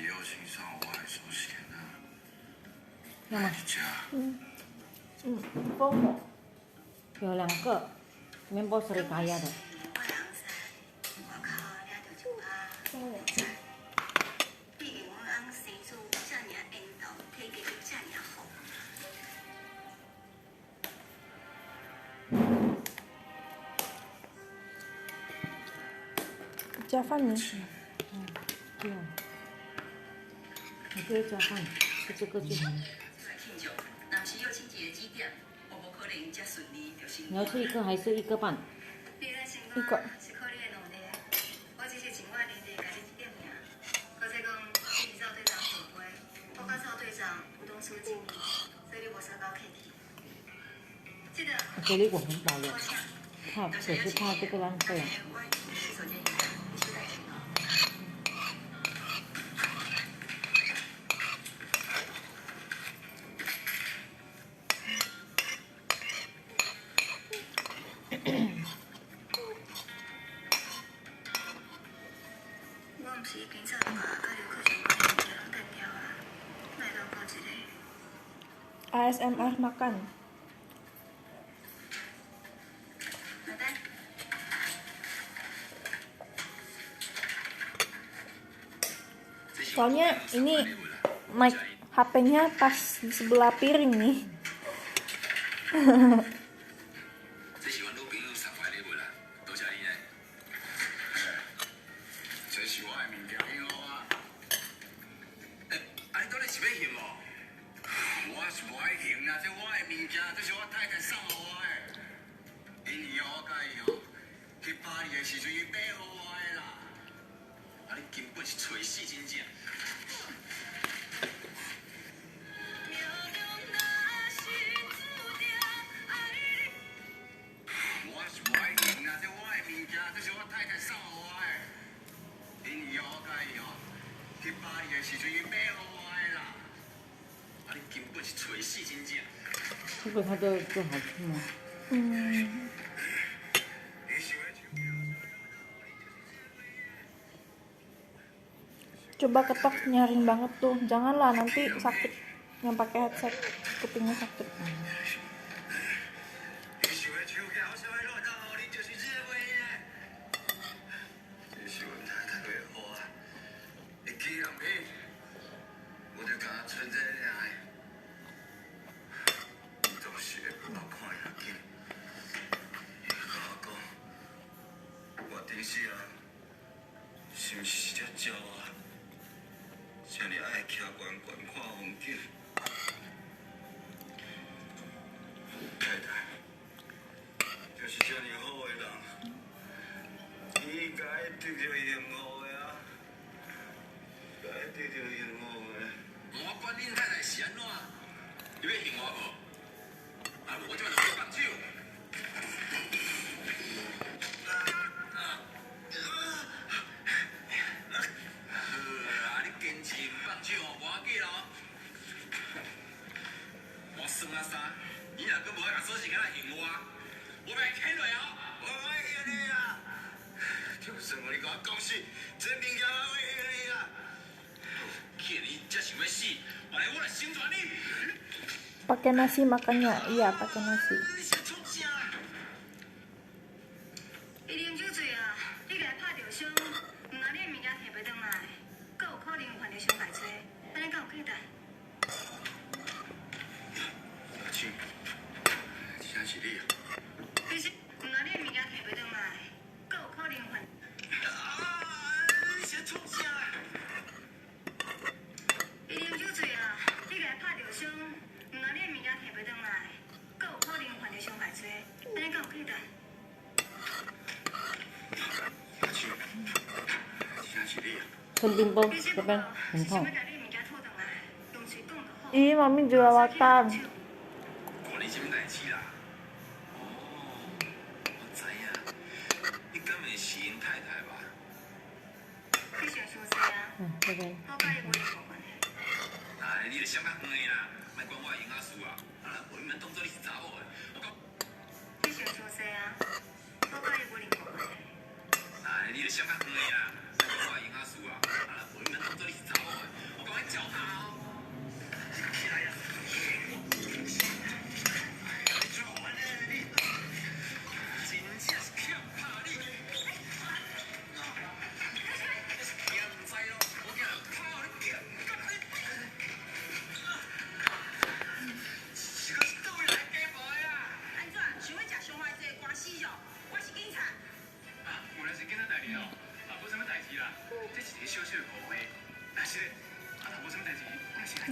又欣赏我还手写呢。要吗？包膜有2个面包serikaya的。加饭呢？不用，你可以加饭，就这个就好了。你要吃1个还是1个半？1个。给力我很饱了，可是怕这个浪费啊。ASMR makan. Soalnya ini mic HP-nya pas di sebelah piring nih.这个它的就好吃吗？Coba ketok nyaring banget tuh, janganlah nanti sakit yang pakai headset, kupingnya sakit. Pakai nasi makannya, iya pakai nasi. Pimpel, depan, bentong. Ih, mami jerawatan.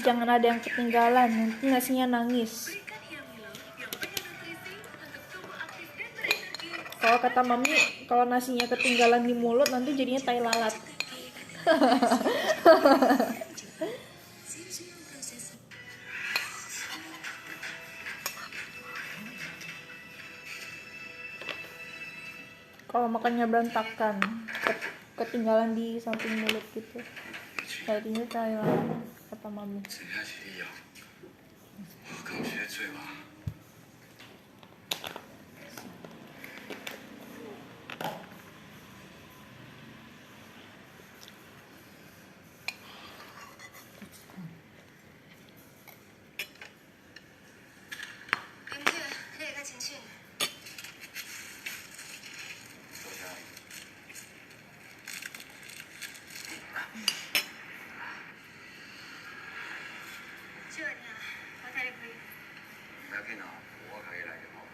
Jangan ada yang ketinggalan, nanti nasinya nangis. Kalau kata mami, kalau nasinya ketinggalan di mulut nanti jadinya tai lalat. Kalau makannya berantakan, ketinggalan di samping mulut gitu, jadinya tai lalat, kata mami. 整下去以后，我刚学醉了。 不要紧啦，我可以来就好。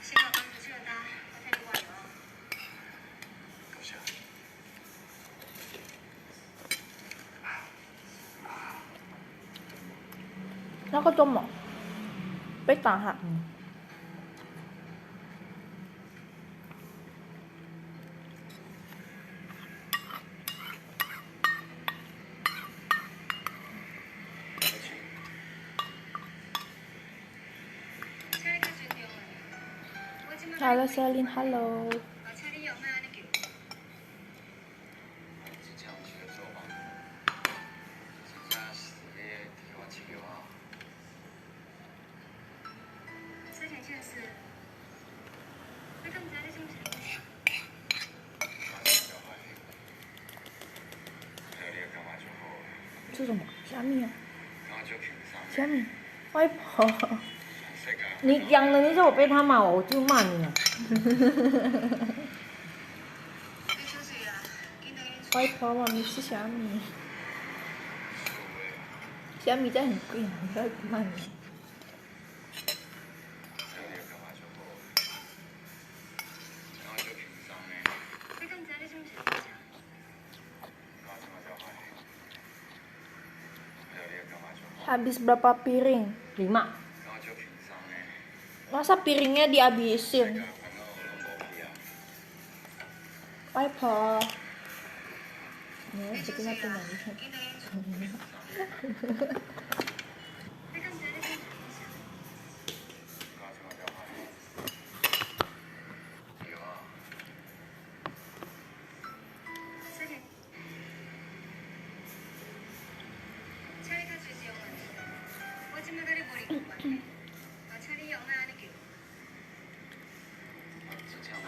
先把房子这搭，我带你玩了。多谢。 Nó có tôm không? Biết tả hả? Halo Selin, halo. 把车里油买安尼叫。是这样去做吧。现在是提我气啊。 之前件事，你咁在你心情？吃什么？虾米啊？然后就平上。虾米？外婆。这个。你养了，你说我被他骂我，我就骂你了。外婆妈咪吃虾米。虾米真的很贵啊，不要骂你。 Habis berapa piring? 5. Masa piringnya dihabisin? Wiper. Ya, sepertinya tuh nangis.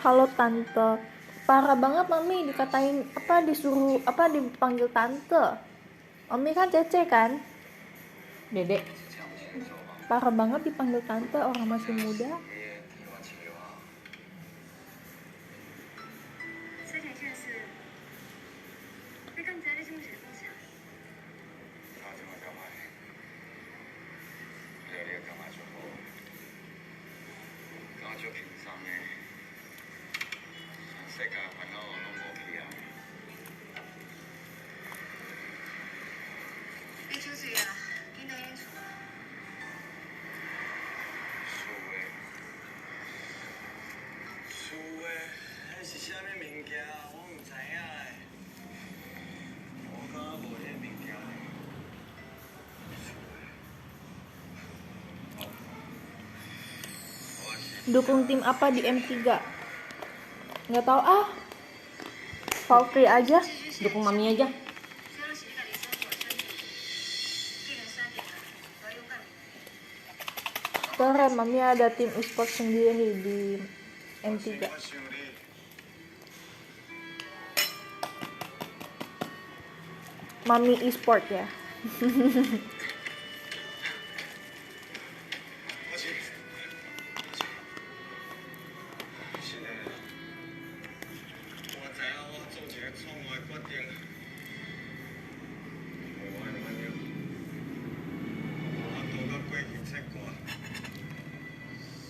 Halo tante, parah banget mami dikatain apa disuruh apa dipanggil tante. Mami kan Cece kan? Dedek. Parah banget dipanggil tante, orang masih muda. Dukung tim apa di M3? Nggak tahu ah. Valkyrie aja. Dukung mami aja. Keren, mami ada tim e-sport sendiri di M3. Mami e-sport ya. 決定，我係乜嘢？我到咗歸期識過，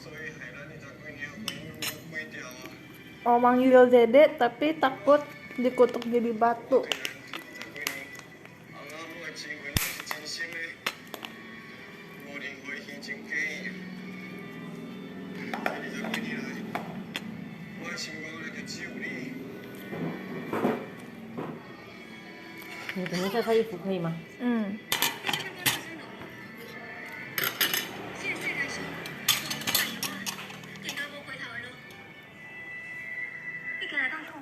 所以係啦，你就歸掉啊。Oh, manggil Dede tapi takut dikutuk jadi batu. 啱啱嘅智慧係真心嘅，我哋可以獻正機。你就歸你嚟，我係情況嚟嘅照你。你等一下晒衣服可以吗？嗯，现在来说，我唔煩嘅話，見到冇回頭嘅咯。你近嚟當痛。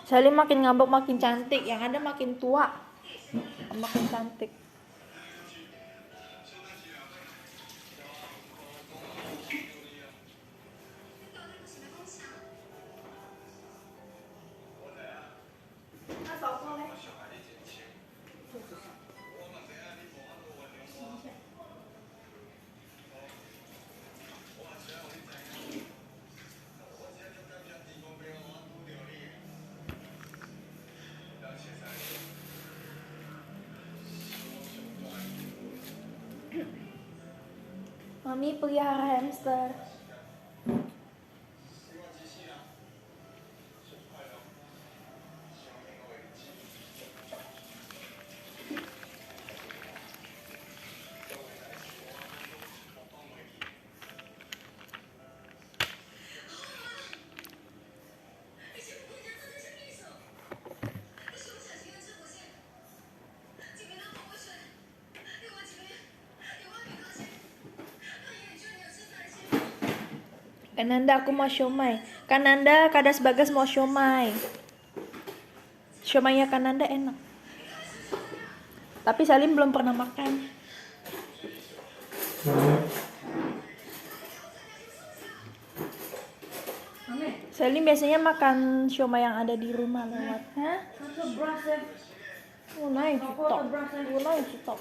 Sally makin ngambek makin cantik, yang ada makin tua. Makin cantik. Mami pelihara hamster. Kananda aku mau siomay. Kananda Kadas Bagas mau siomay. Siomaynya Kananda enak. Tapi Salim belum pernah makan. Salim biasanya makan siomay yang ada di rumah lewat. Hah? Oh, nice, stop. Oh, nice, stop.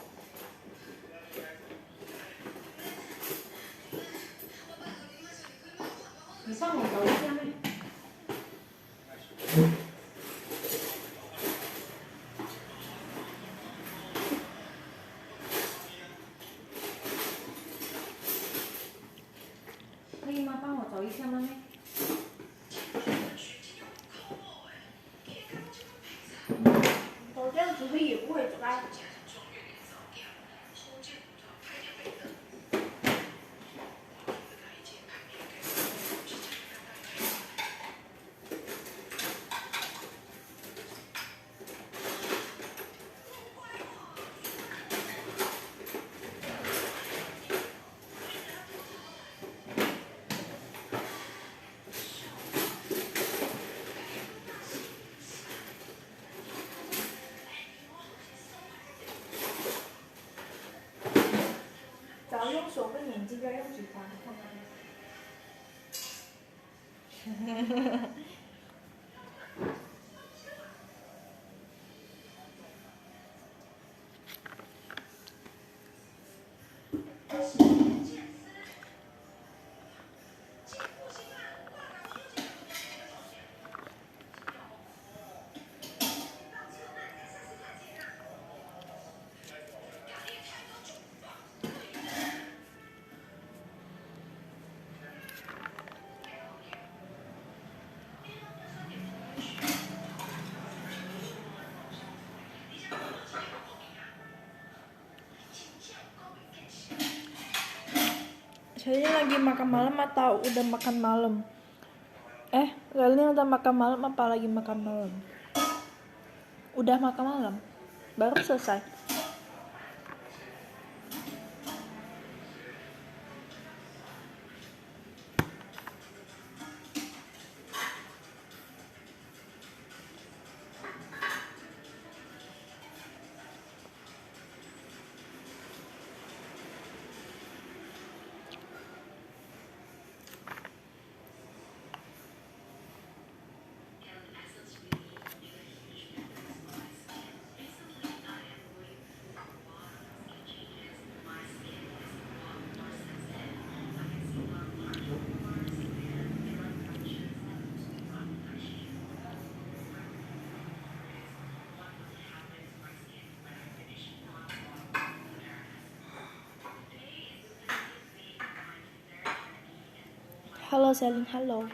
Saya lagi makan malam atau udah makan malam? Kalian udah makan malam apa lagi makan malam? Udah makan malam? Baru selesai. Halo Selin, halo.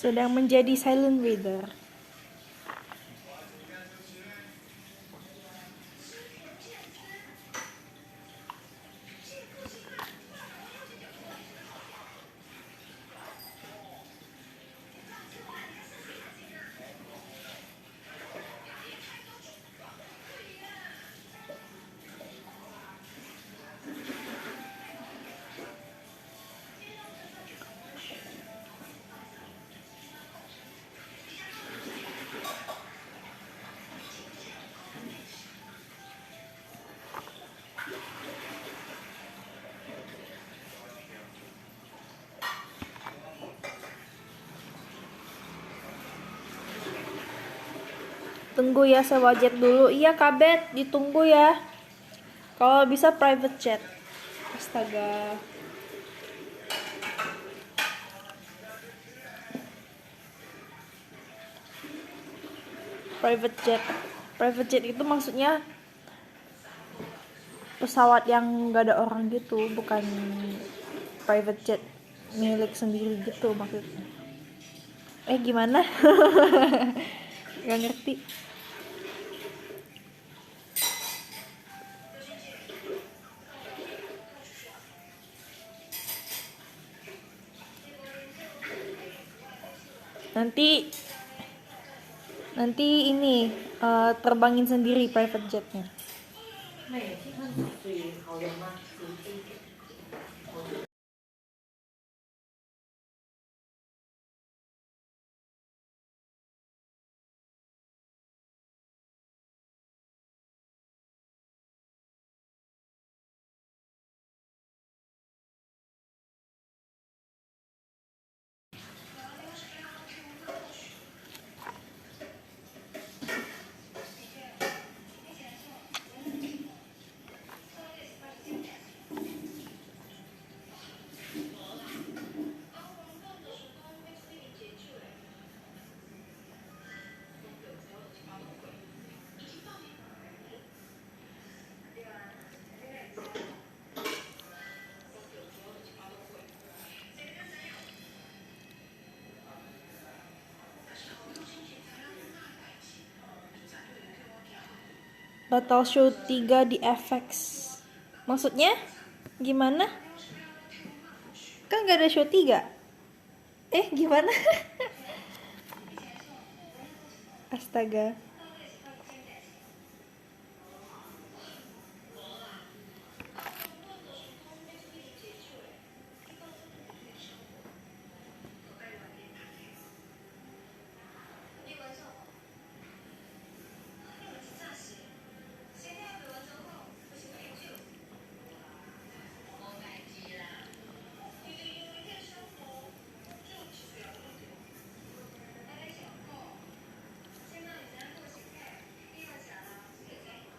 Sedang menjadi silent reader. Tunggu ya, sewa jet dulu. Iya Kabet, ditunggu ya. Kalau bisa private jet. Astaga. Private jet. Private jet itu maksudnya pesawat yang gak ada orang gitu, bukan private jet milik sendiri gitu maksudnya. Gimana? Gak ngerti. Nanti ini terbangin sendiri private jetnya. 那也听看水好了吗？水。Batal show 3 di FX. Maksudnya? Gimana? Kan gak ada show 3. Gimana? Astaga.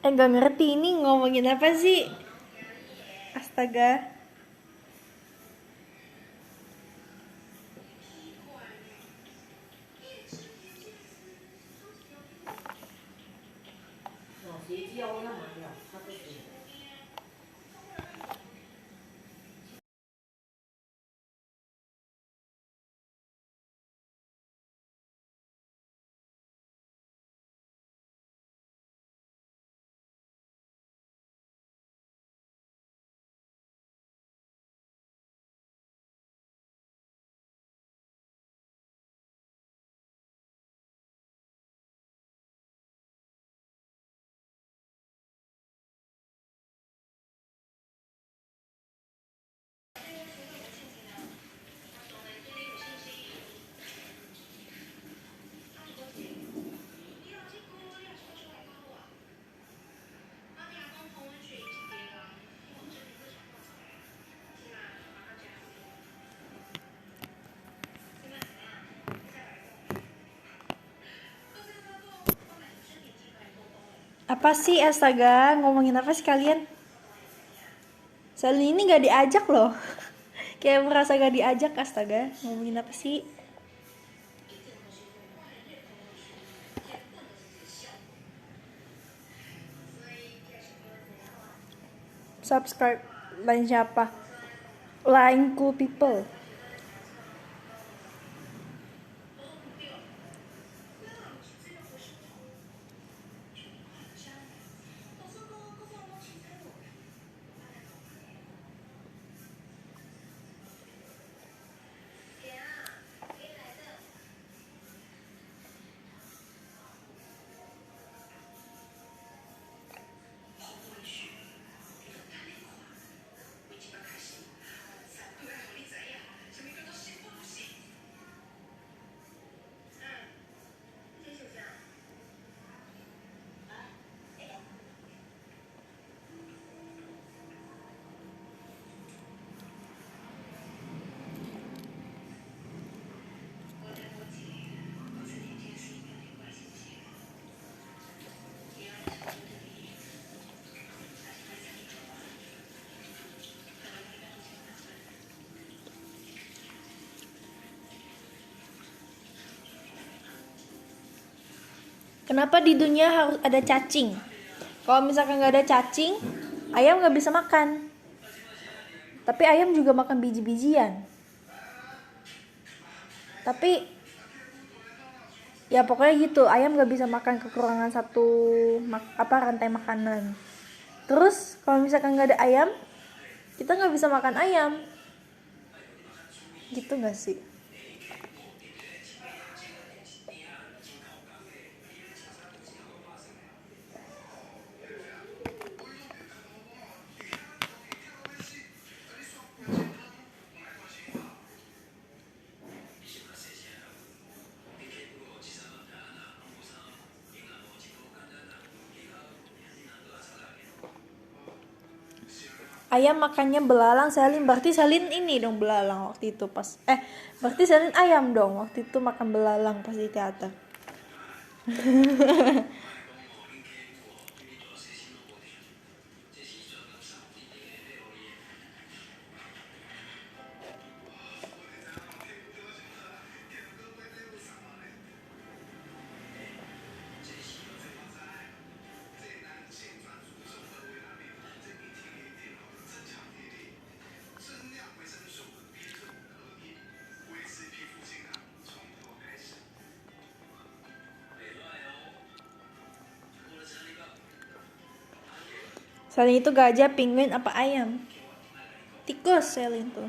Gak ngerti ini ngomongin apa sih? Astaga. Apa sih astaga, ngomongin apa sih kalian? Selin ini gak diajak loh. Kayak merasa gak diajak, astaga. Ngomongin apa sih? Subscribe lain siapa? Lain cool people. Kenapa di dunia harus ada cacing? Kalau misalkan nggak ada cacing, ayam nggak bisa makan. Tapi ayam juga makan biji-bijian. Tapi ya pokoknya gitu, ayam nggak bisa makan kekurangan satu rantai makanan. Terus kalau misalkan nggak ada ayam, kita nggak bisa makan ayam. Gitu nggak sih? Ayam makannya belalang, Selin. Berarti Selin ini dong belalang waktu itu pas. Berarti Selin ayam dong waktu itu makan belalang pas di teater. Selin itu gajah, penguin, apa ayam? Tikus Selin tuh.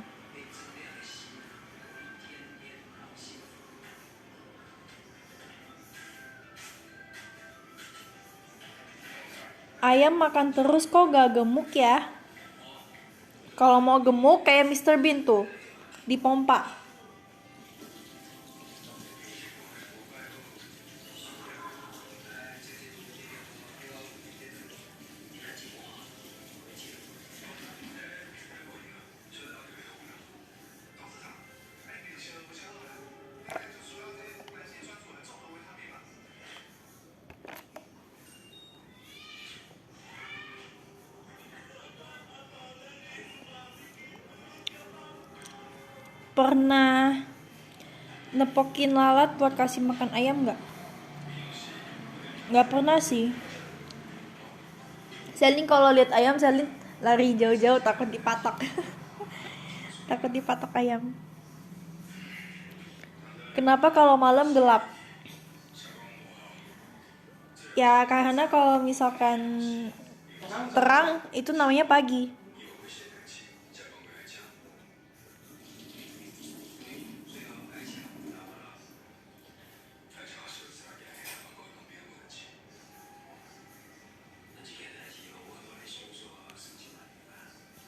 Ayam makan terus kok gak gemuk ya? Kalau mau gemuk kayak Mr. Bean tuh, dipompa. Pernah nepokin lalat buat kasih makan ayam nggak? Nggak pernah sih. Selin kalau lihat ayam, Selin lari jauh-jauh, takut dipatok. Takut dipatok ayam. Kenapa kalau malam gelap? Ya karena kalau misalkan terang itu namanya pagi.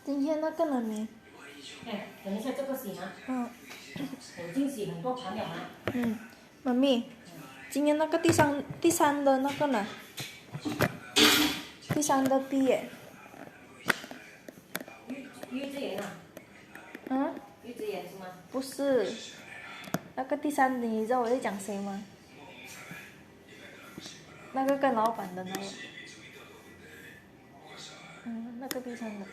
今天那个了没？等一下这个洗吗？我已经洗很多盘了吗？妈咪，今天那个第三的那个呢？第三的毕业。于之言啊？于之言是吗？不是，那个第三的，你知道我在讲谁吗？那个跟老板的那个。kepisan tuh.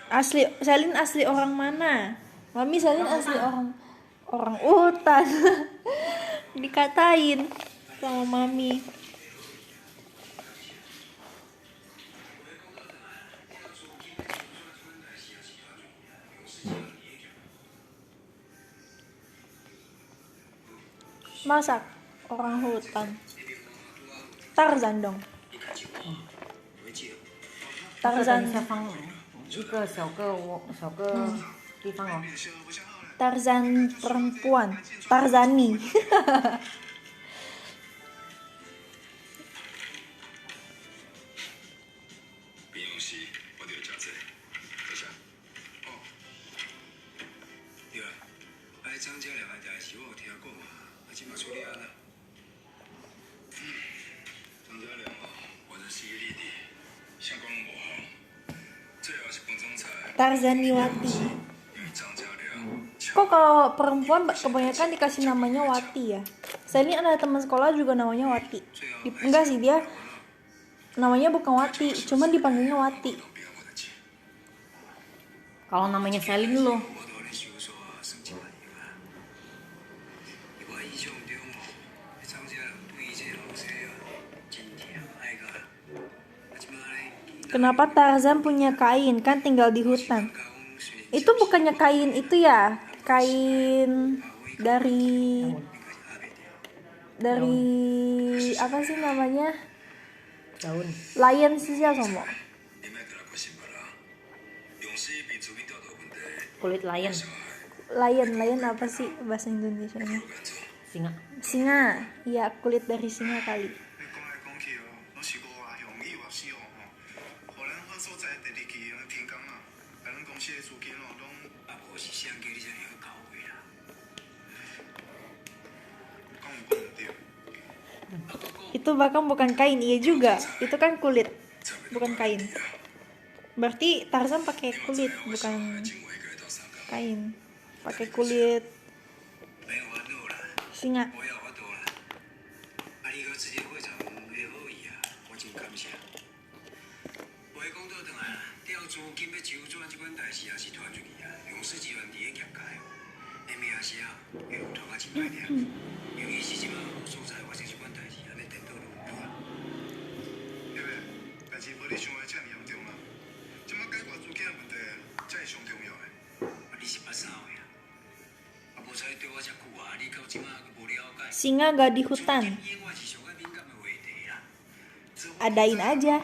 Asli, Selin asli orang mana? Mami Selin asli orang hutan. Dikatain sama mami. Masak orang hutan. Tarzan dong. Tarzan 下方一个小个地方哦。 Tarzan perempuan, Tarzani. 平用时我就食这，多谢。哦，对啦，涨价了的代志我有听过嘛，即马处理安啦。涨价了我就是一个弟弟，相关无好，最后是本总裁。 Tarzaniwati. 因为涨价了。 Kok kalau perempuan kebanyakan dikasih namanya Wati ya? Saya ini ada teman sekolah juga namanya Wati. Enggak sih, dia namanya bukan Wati, cuman dipanggilnya Wati. Kalau namanya Selin lo. Kenapa Tarzan punya kain? Kan tinggal di hutan. Itu bukannya kain itu ya? Kain dari apa sih namanya? Daun. Lion sih ya somo. Kulit lion. Lion apa sih bahasa Indonesianya? Singa. Singa. Iya, kulit dari singa kali. Itu bahkan bukan kain, iya juga. Itu kan kulit, bukan kain. Berarti Tarzan pakai kulit, bukan kain. Pakai kulit singa. Singa gak di hutan. Adain aja.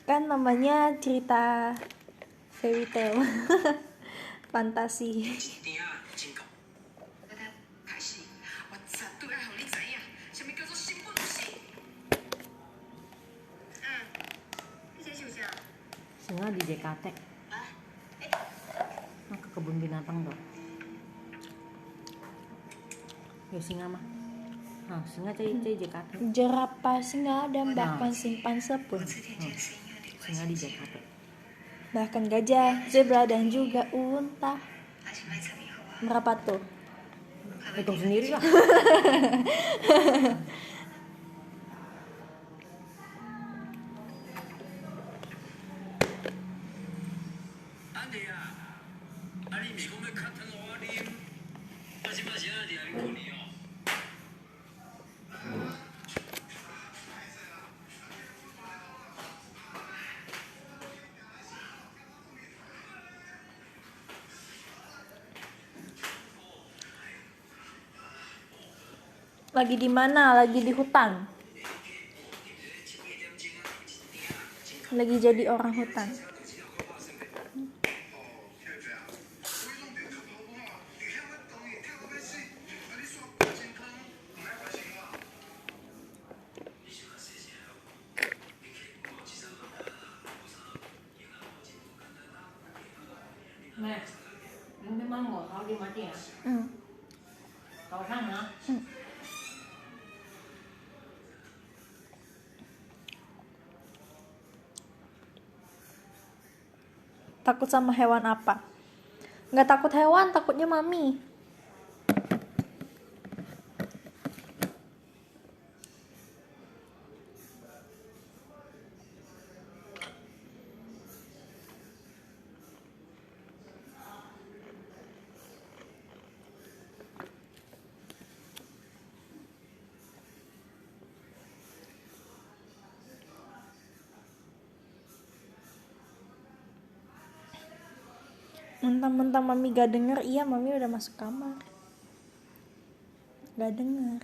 Kan namanya cerita fairy tale. Fantasi. 我的开始，我绝对要让你知影，什么叫做新本事。你这是啥？ Singa di JKT. Nah, ke kebun binatang dong. Ya singa mah. Nah, singa cai JKT. Jerapah singa dan bahkan simpan sepun. Singa di JKT. Bahkan gajah, zebra dan juga unta. Berapa tuh? Hitung sendiri lah. Lagi di mana? Lagi di hutan. Lagi jadi orang hutan. Nek, ini mango, kalau dimati ya. Kau sana. Takut sama hewan apa? Nggak takut hewan, takutnya mami. Mentang-mentang mami gak denger, iya mami udah masuk kamar. Gak denger.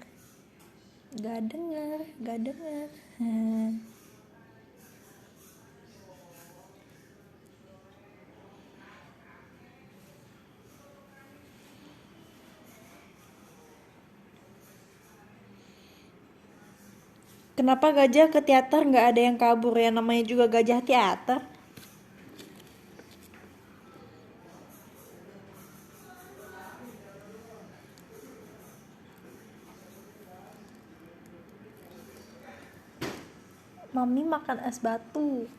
Kenapa gajah ke teater nggak ada yang kabur ya? Namanya juga gajah teater. Mami makan es batu.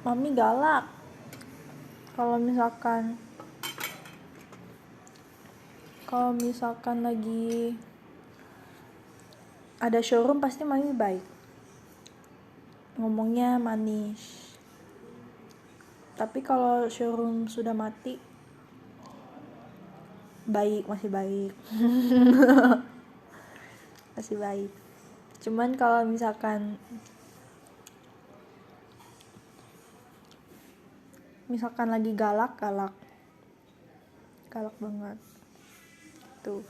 Mami galak. Kalau misalkan lagi ada showroom pasti mami baik. Ngomongnya manis. Tapi kalau showroom sudah mati, masih baik. Masih baik. Cuman kalau misalkan lagi galak banget. Tuh.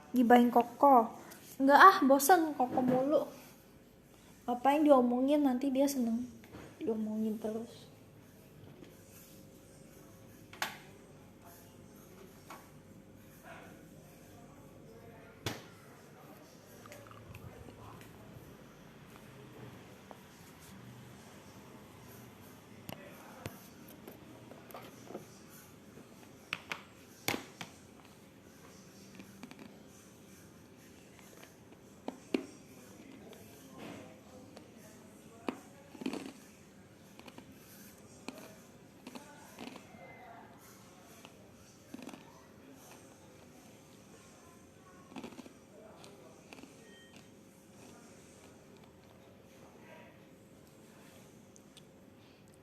Gibahin Koko. Enggak bosan Koko mulu. Apa yang diomongin nanti dia seneng diomongin terus.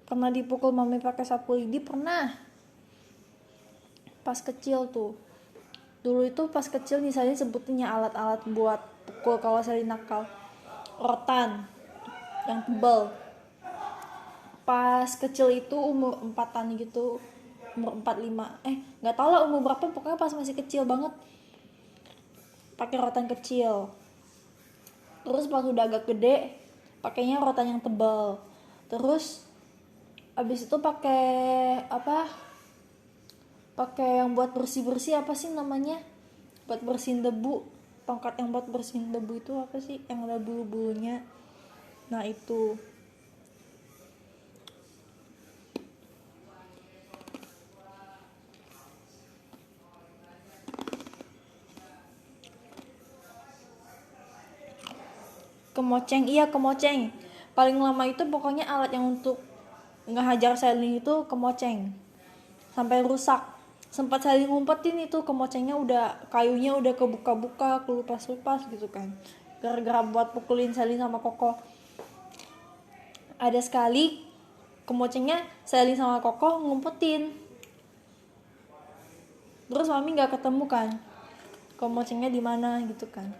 Pernah dipukul mami pakai sapu lidi? Pernah. Pas kecil tuh. Dulu itu pas kecil misalnya sebutnya alat-alat buat pukul kalau saya nakal. Rotan yang tebal. Pas kecil itu umur 4-an gitu. Umur 4-5. Gak tau lah umur berapa, pokoknya pas masih kecil banget. Pakai rotan kecil. Terus pas udah agak gede, pakainya rotan yang tebal. Terus abis itu pakai yang buat bersih apa sih namanya, buat bersihin debu, tongkat yang buat bersihin debu itu apa sih yang ada bulu-bulunya, nah itu. Kemoceng, iya kemoceng. Paling lama itu pokoknya alat yang untuk ngehajar Selin itu kemoceng. Sampai rusak. Sempat Selin ngumpetin itu kemocengnya udah, kayunya udah kebuka-buka, kelupas-lupas gitu kan. Gara-gara buat pukulin Selin sama Koko. Ada sekali kemocengnya Selin sama Koko ngumpetin. Terus mami nggak ketemu kan, kemocengnya di mana gitu kan.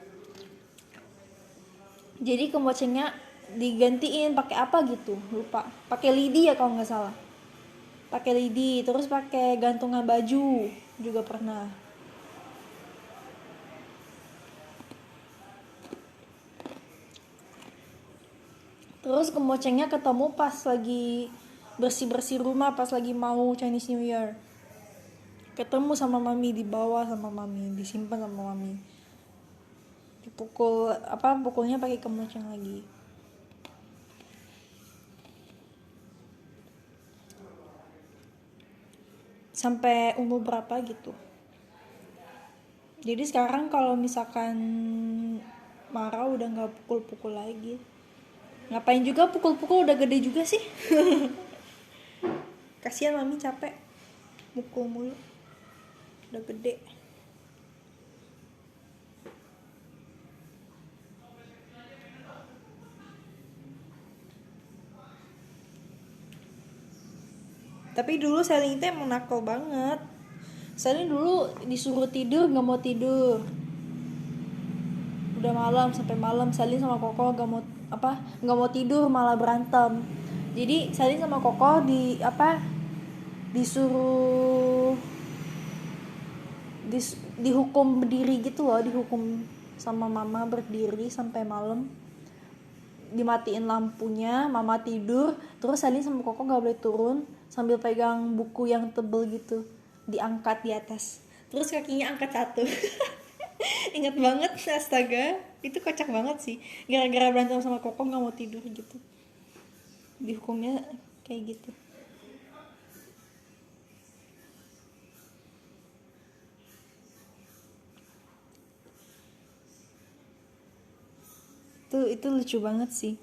Jadi kemocengnya digantiin pakai apa gitu, lupa. Pakai lidi ya kalau nggak salah. Pakai lidi, terus pakai gantungan baju juga pernah. Terus kemocengnya ketemu pas lagi bersih-bersih rumah, pas lagi mau Chinese New Year. Ketemu sama mami, dibawa sama mami, disimpan sama mami. Dipukul pukulnya pakai kemoceng lagi. Sampai umur berapa gitu. Jadi sekarang kalau misalkan marah udah nggak pukul-pukul lagi. Ngapain juga pukul-pukul, udah gede juga sih. Kasihan mami capek mukul mulu, udah gede. Tapi dulu Selin itu emang nakal banget. Selin dulu disuruh tidur nggak mau tidur. Udah malam sampai malam Selin sama Koko nggak mau tidur, malah berantem. Jadi Selin sama Koko disuruh dihukum berdiri gitu loh, dihukum sama mama berdiri sampai malam. Dimatiin lampunya, mama tidur, terus Selin sama Koko nggak boleh turun sambil pegang buku yang tebel gitu, diangkat di atas, terus kakinya angkat satu. Ingat banget, astaga, itu kocak banget sih. Gara-gara berantem sama Koko nggak mau tidur gitu, dihukumnya kayak gitu. Itu lucu banget sih.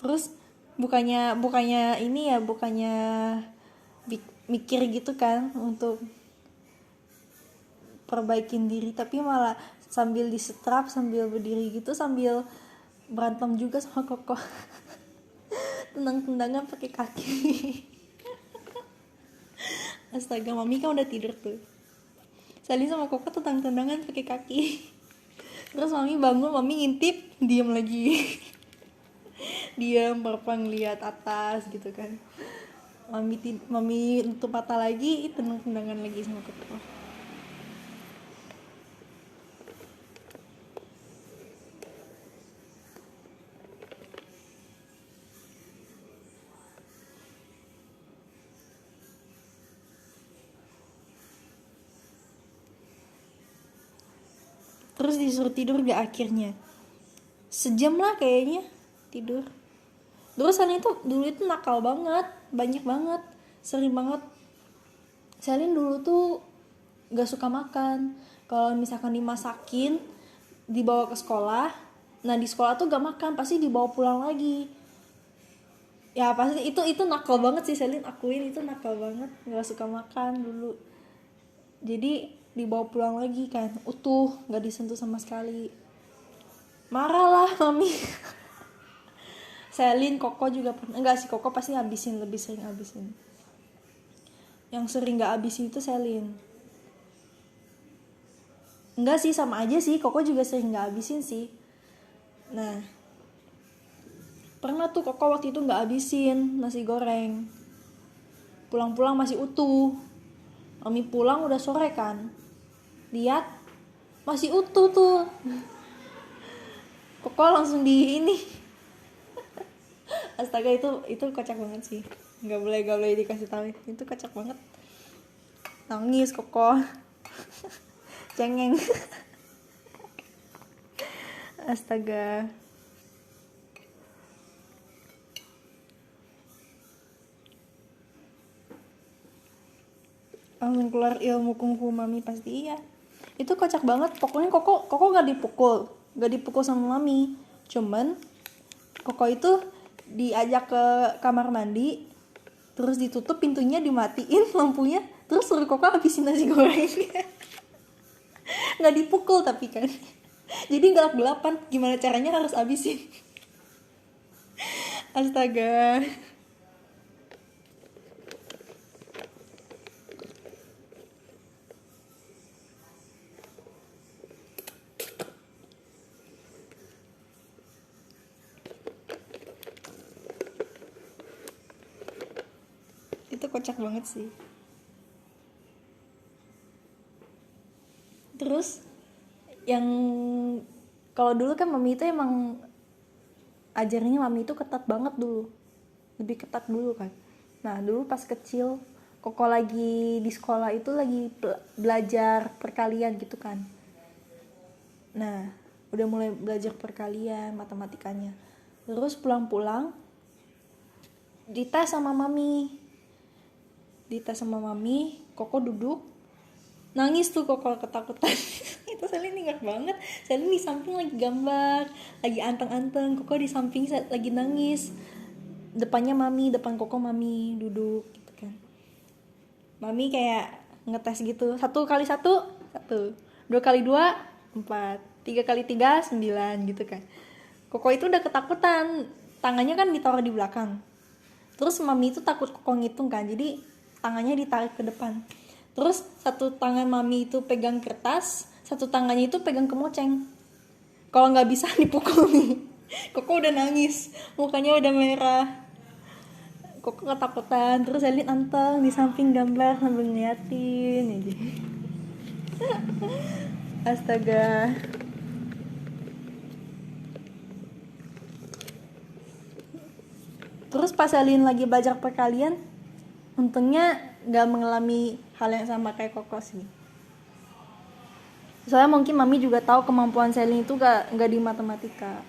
Terus bukannya ini ya, bukannya mikir gitu kan untuk perbaikin diri, tapi malah sambil disetrap, sambil berdiri gitu, sambil berantem juga sama Koko. Tendang-tendangan pakai kaki. Astaga, mami kan udah tidur tuh. Selin sama Koko tendang-tendangan pakai kaki. Terus mami bangun, mami ngintip, diam lagi. Diam, papa ngeliat atas gitu kan. Mami tutup mata lagi, tendang-tendangan lagi sama Koko. Terus disuruh tidur gak akhirnya, sejam lah kayaknya tidur. Terus Selin itu dulu itu nakal banget, banyak banget, sering banget. Selin dulu tuh gak suka makan. Kalau misalkan dimasakin dibawa ke sekolah, nah di sekolah tuh gak makan, pasti dibawa pulang lagi. Ya pasti itu nakal banget sih, Selin akuin itu nakal banget, gak suka makan dulu. Jadi dibawa pulang lagi kan, utuh, gak disentuh sama sekali. Marah lah mami. Selin, Koko juga pernah. Enggak sih, Koko pasti habisin, lebih sering habisin. Yang sering gak habisin itu Selin. Enggak sih, sama aja sih, Koko juga sering gak habisin sih. Nah, pernah tuh Koko waktu itu gak habisin nasi goreng. Pulang-pulang masih utuh. Mami pulang udah sore kan, lihat masih utuh tuh. Koko langsung di ini. Astaga, itu kocak banget sih. Gak boleh dikasih tahu, itu kocak banget. Nangis Koko. Cengeng. Astaga. Langsung keluar ilmu kungfu mami pasti, iya. Itu kocak banget. Pokoknya Koko gak dipukul sama mami. Cuman Koko itu diajak ke kamar mandi, terus ditutup pintunya, dimatiin lampunya, terus suruh Koko habisin nasi goreng. Nggak dipukul tapi kan, jadi gelap-gelapan, gimana caranya harus habisin. Astaga. Itu kocak banget sih. Terus yang kalau dulu kan mami itu emang ajarnya, mami itu ketat banget dulu, lebih ketat dulu kan. Nah dulu pas kecil Koko lagi di sekolah itu lagi belajar perkalian gitu kan. Nah udah mulai belajar perkalian, matematikanya. Terus pulang-pulang dites sama mami, Koko duduk nangis tuh, Koko ketakutan. Itu Selin ingat banget, Selin di samping lagi gambar, lagi anteng-anteng, Koko di samping lagi nangis. Depannya mami, depan Koko mami duduk gitu kan. Mami kayak ngetes gitu, 1 kali 1, 1, 2 kali 2, 4, 3 kali 3, 9 gitu kan. Koko itu udah ketakutan, tangannya kan ditaruh di belakang. Terus mami itu takut Koko ngitung kan, jadi tangannya ditarik ke depan. Terus 1 tangan mami itu pegang kertas, 1 tangannya itu pegang kemoceng. Kalau nggak bisa dipukul nih. Koko udah nangis, mukanya udah merah. Koko ketakutan, terus Selin anteng di samping gambar sambil ngeliatin aja. Astaga. Terus pas Selin lagi belajar perkalian, untungnya nggak mengalami hal yang sama kayak Koko sih. Soalnya mungkin mami juga tahu kemampuan Selin itu nggak di matematika.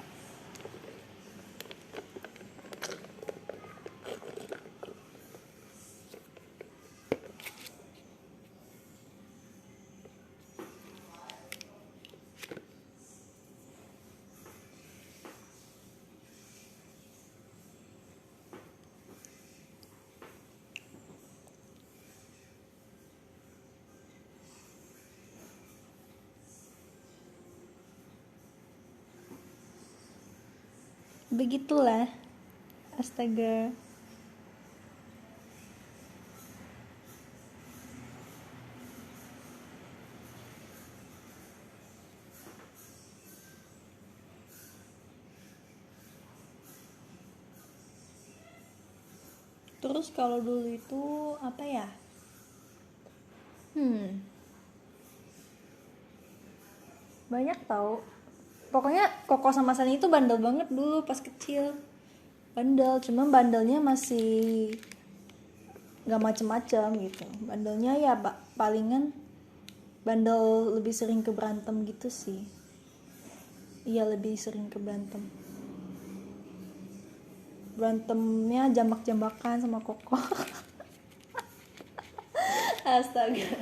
Begitulah. Astaga. Terus kalau dulu itu apa ya? Banyak tau. Pokoknya Koko sama Selin itu bandel banget dulu pas kecil. Bandel, cuma bandelnya masih gak macem-macem gitu. Bandelnya ya palingan bandel lebih sering ke berantem gitu sih. Iya, lebih sering ke berantem. Berantemnya jambak-jambakan sama Koko. Astaga.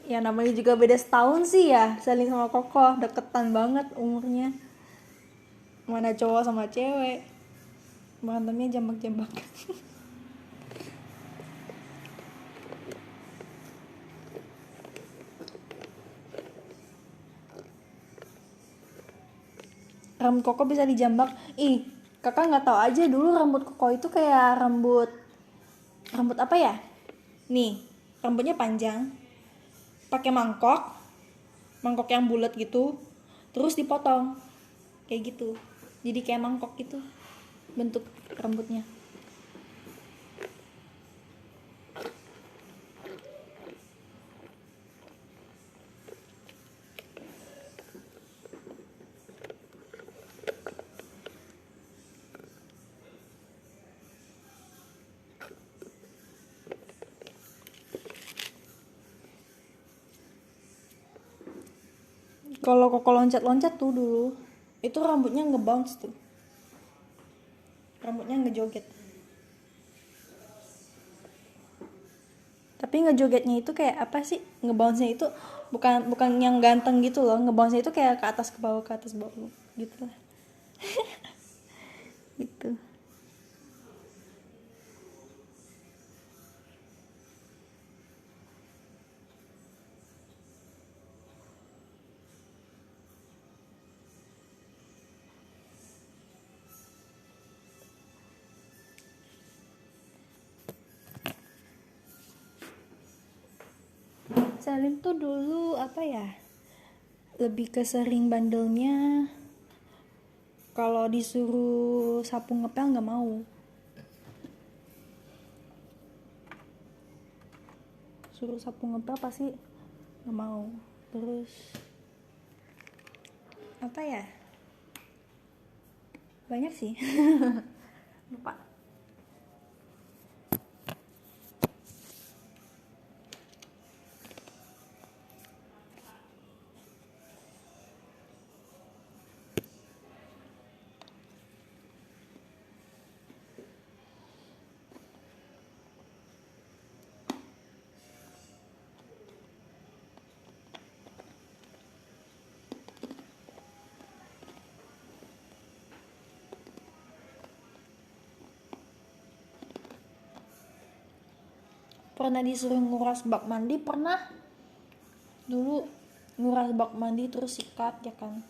Ya namanya juga beda setahun sih ya, Selin sama Koko deketan banget umurnya. Mana cowok sama cewek, berantemnya jambak-jambakan. Rambut Koko bisa dijambak. Ih, kakak nggak tahu aja dulu rambut Koko itu kayak rambut apa ya? Nih, rambutnya panjang, pakai mangkok yang bulat gitu, terus dipotong kayak gitu, jadi kayak mangkok gitu bentuk rambutnya. Kalau Koko loncat-loncat tuh dulu, itu rambutnya ngebounce tuh, rambutnya ngejoget. Tapi ngejogetnya itu kayak apa sih, ngebounce-nya itu bukan yang ganteng gitu loh, ngebounce-nya itu kayak ke atas ke bawah gitu lah. Gitu. Salim tuh dulu apa ya, lebih ke sering bandelnya. Kalau disuruh sapu ngepel nggak mau. Suruh sapu ngepel pasti nggak mau. Terus apa ya, banyak sih. Lupa. Pernah disuruh nguras bak mandi, pernah. Dulu nguras bak mandi terus sikat ya kan.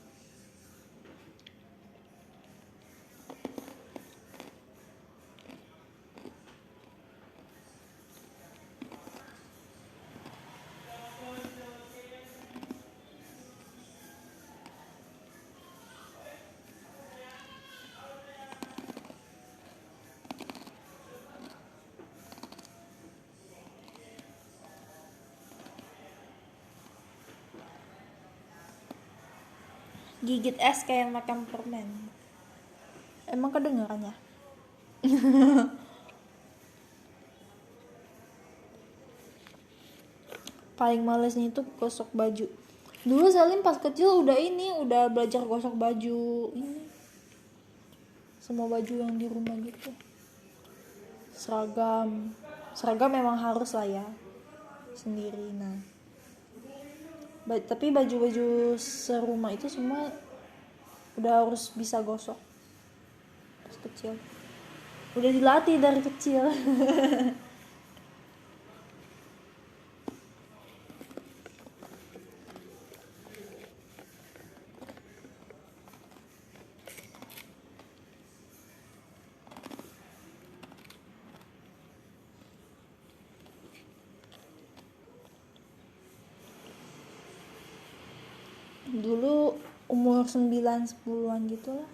Gigit es kayak makan permen. Emang kedengarannya? Paling malesnya itu gosok baju. Dulu Salim pas kecil udah belajar gosok baju ini. Semua baju yang di rumah gitu. Seragam memang harus lah ya, sendiri. Nah, tapi baju-baju serumah itu semua udah harus bisa gosok pas kecil. Udah dilatih dari kecil. Dulu umur 9-10an gitu lah,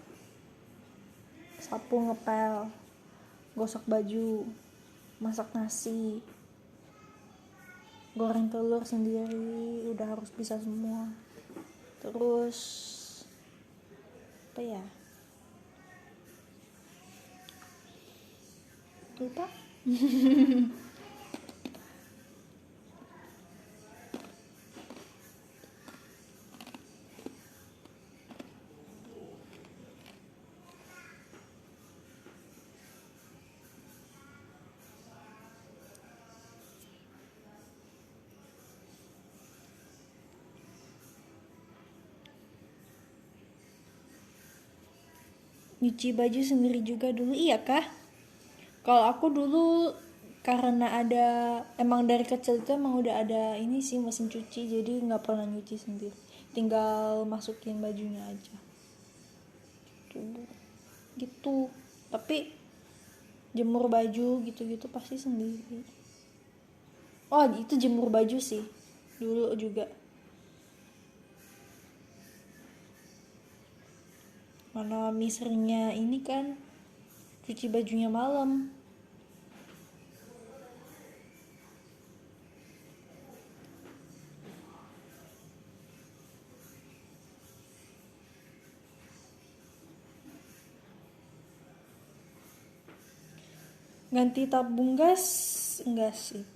sapu ngepel, gosok baju, masak nasi, goreng telur sendiri udah harus bisa semua. Terus apa ya, lupa. Nyuci baju sendiri juga dulu, iya kah? Kalau aku dulu karena emang dari kecil itu emang udah ada ini sih mesin cuci, jadi nggak pernah nyuci sendiri, tinggal masukin bajunya aja gitu. Tapi jemur baju gitu-gitu pasti sendiri. Oh itu jemur baju sih dulu juga. Mana misernya ini kan cuci bajunya malam. Ganti tabung gas enggak sih.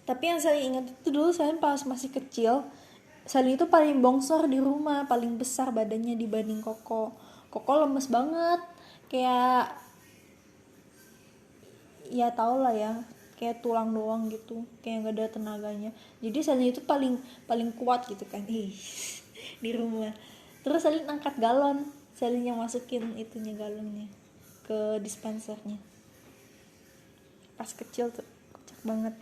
Tapi yang saya ingat itu dulu saya pas masih kecil, Saling itu paling bongsor di rumah, paling besar badannya dibanding Koko. Koko lemes banget, kayak ya tau lah ya, kayak tulang doang gitu, kayak nggak ada tenaganya. Jadi Selin itu paling kuat gitu kan, di rumah. Terus Selin angkat galon, Selin yang masukin itunya galonnya ke dispensernya. Pas kecil tuh kocak banget.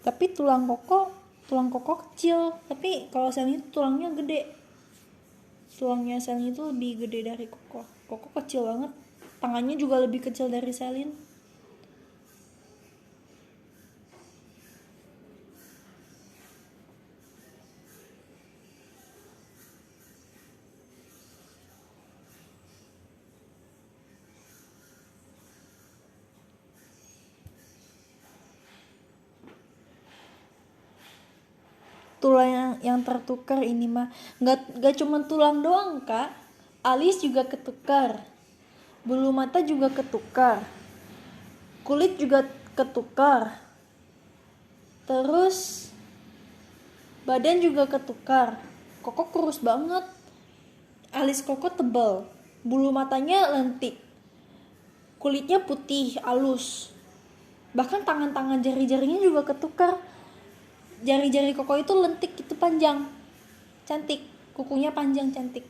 Tapi tulang koko kecil, tapi kalau Selin itu tulangnya gede. Tulangnya Selin itu lebih gede dari koko kecil banget, tangannya juga lebih kecil dari Selin. Tulang yang tertukar ini mah nggak cuma tulang doang kak, alis juga ketukar, bulu mata juga ketukar, kulit juga ketukar, terus badan juga ketukar. Koko kurus banget, alis Koko tebal, bulu matanya lentik, kulitnya putih halus, bahkan tangan-tangan jari-jarinya juga ketukar. Jari-jari Koko itu lentik gitu, panjang, cantik, kukunya panjang cantik.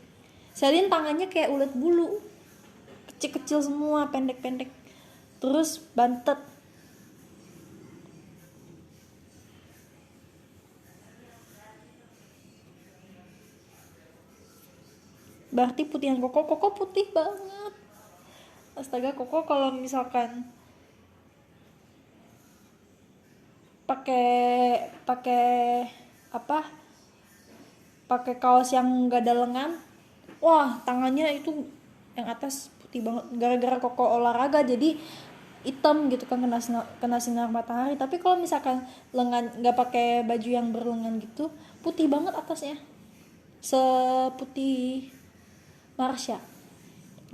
Selin tangannya kayak ulet bulu, kecil-kecil semua, pendek-pendek, terus bantet. Berarti putihan Koko putih banget. Astaga, Koko kalau misalkan pakai apa, pakai kaos yang gak ada lengan, wah tangannya itu yang atas putih banget. Gara-gara Koko olahraga jadi hitam gitu kan, kena sinar matahari. Tapi kalau misalkan lengan nggak pakai baju yang berlengan gitu, putih banget atasnya, seputih Marsha.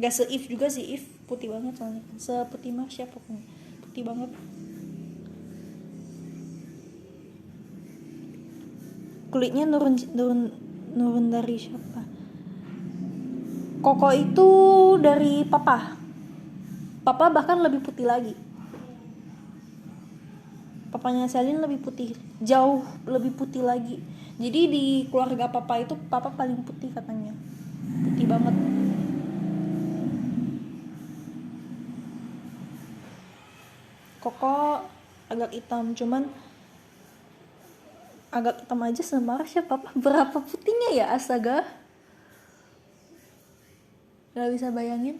Gak se-If juga sih, If putih banget soalnya, seputih Marsha pokoknya, putih banget. Kulitnya nurun dari siapa? Koko itu dari papa bahkan lebih putih lagi. Papanya Selin lebih putih, jauh lebih putih lagi. Jadi di keluarga papa itu papa paling putih katanya, putih banget. Koko agak hitam, cuman agak hitam aja sama Marsha. Papa berapa putihnya ya, astaga, gak bisa bayangin.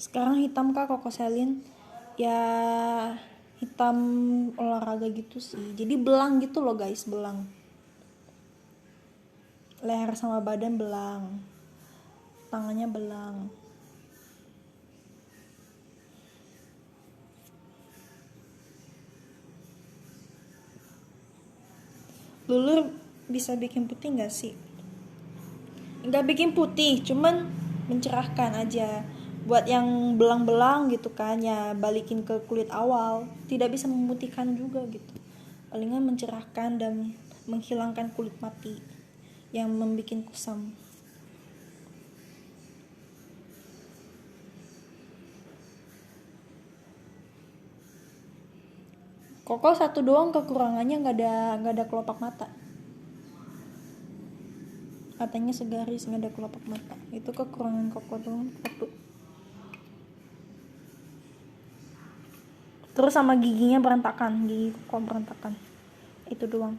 Sekarang hitam kak Koko Selin, ya hitam olahraga gitu sih, jadi belang gitu loh guys, belang. Leher sama badan belang, tangannya belang. Lulur bisa bikin putih gak sih? Gak bikin putih, cuman mencerahkan aja. Buat yang belang-belang gitu kan, ya balikin ke kulit awal. Tidak bisa memutihkan juga gitu, palingan mencerahkan dan menghilangkan kulit mati yang membuat kusam. Koko satu doang kekurangannya, nggak ada kelopak mata. Katanya segaris, nggak ada kelopak mata. Itu kekurangan Koko doang satu. Terus sama giginya berantakan, gigi Koko berantakan. Itu doang.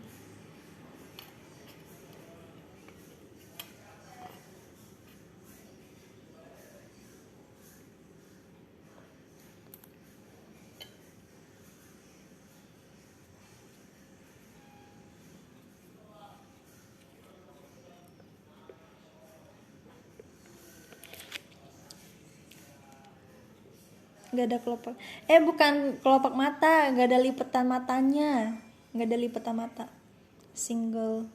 nggak ada kelopak, bukan kelopak mata, nggak ada lipetan matanya, nggak ada lipetan mata, single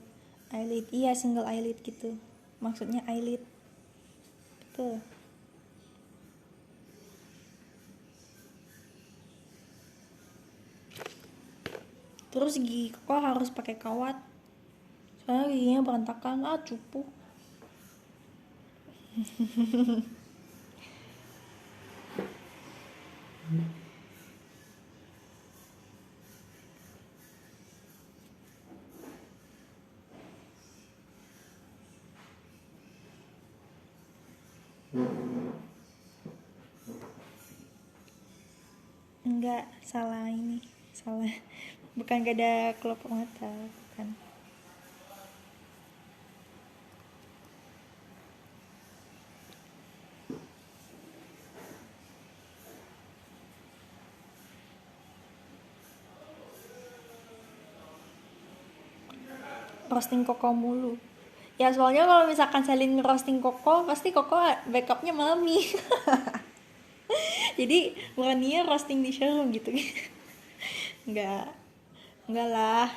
eyelid. Iya, single eyelid gitu maksudnya, eyelid betul. Terus gigi kok harus pakai kawat soalnya giginya berantakan, cupu. Enggak, salah ini, salah. Bukan gak ada kelopak mata, bukan. Roasting koko mulu. Ya soalnya kalau misalkan Selin roasting koko, pasti koko backupnya mami. Jadi beraninya roasting di showroom gitu. Enggak. Enggak lah.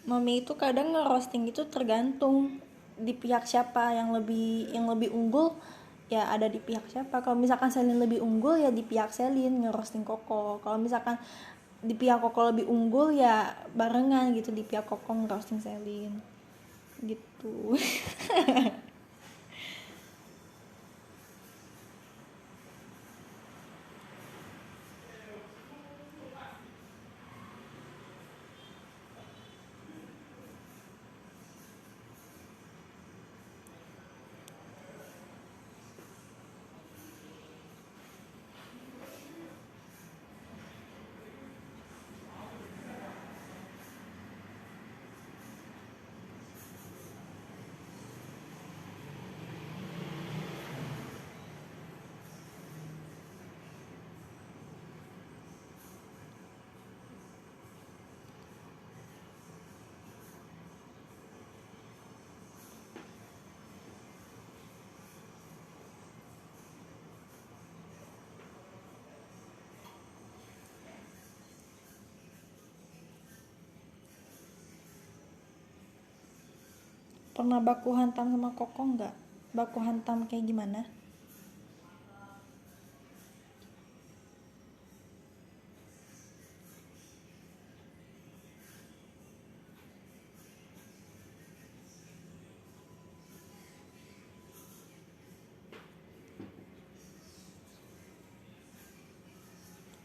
Mami itu kadang nge-roasting itu tergantung di pihak siapa yang lebih unggul, ya ada di pihak siapa. Kalau misalkan Selin lebih unggul ya di pihak Selin nge-roasting Koko. Kalau misalkan di pihak Koko lebih unggul ya barengan gitu di pihak Koko nge-roasting Selin. Gitu. Pernah baku hantam sama Koko nggak? Baku hantam kayak gimana?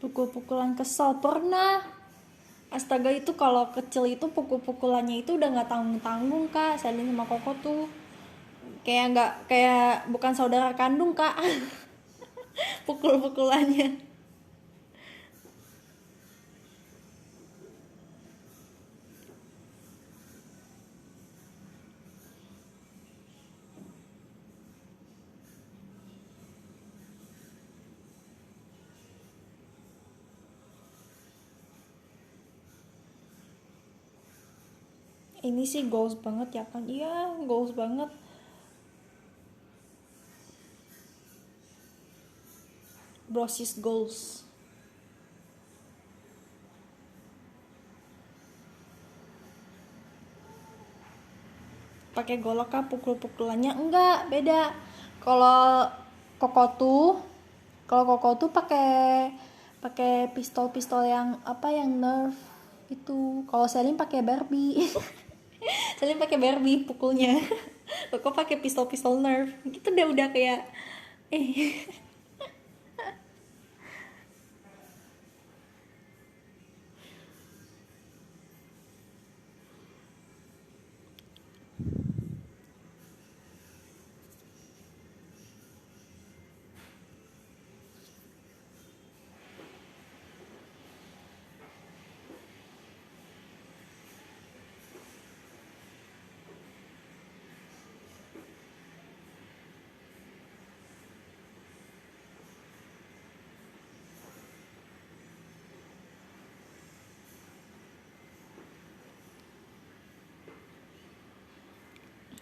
Pukul-pukulan kesel pernah. Astaga, itu kalau kecil itu pukul-pukulannya itu udah nggak tanggung-tanggung kak. Selin sama Koko tuh kayak nggak, kayak bukan saudara kandung kak. Pukul-pukulannya. Ini sih goals banget ya kan? Iya, goals banget. Brosis goals. Pakai golok kah pukul-pukulannya? Enggak, beda. Kalau Koko tuh, kalau Koko tuh pakai pakai pistol-pistol yang apa, yang Nerf itu. Kalau Selin pakai Barbie. Selin pakai Barbie pukulnya. Koko pakai pistol-pistol Nerf. Gitu deh, udah kayak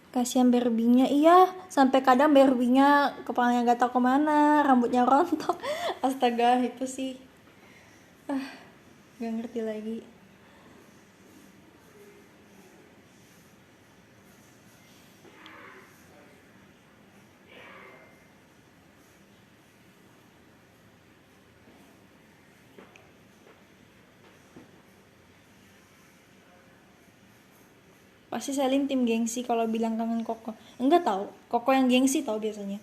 Kasihan Barbie-nya, iya, sampai kadang Barbie-nya kepalanya nggak tahu kemana, rambutnya rontok. Astaga, itu sih nggak ngerti lagi. Pasti Selin tim gengsi kalau bilang kangen Koko. Enggak tahu, Koko yang gengsi tahu biasanya.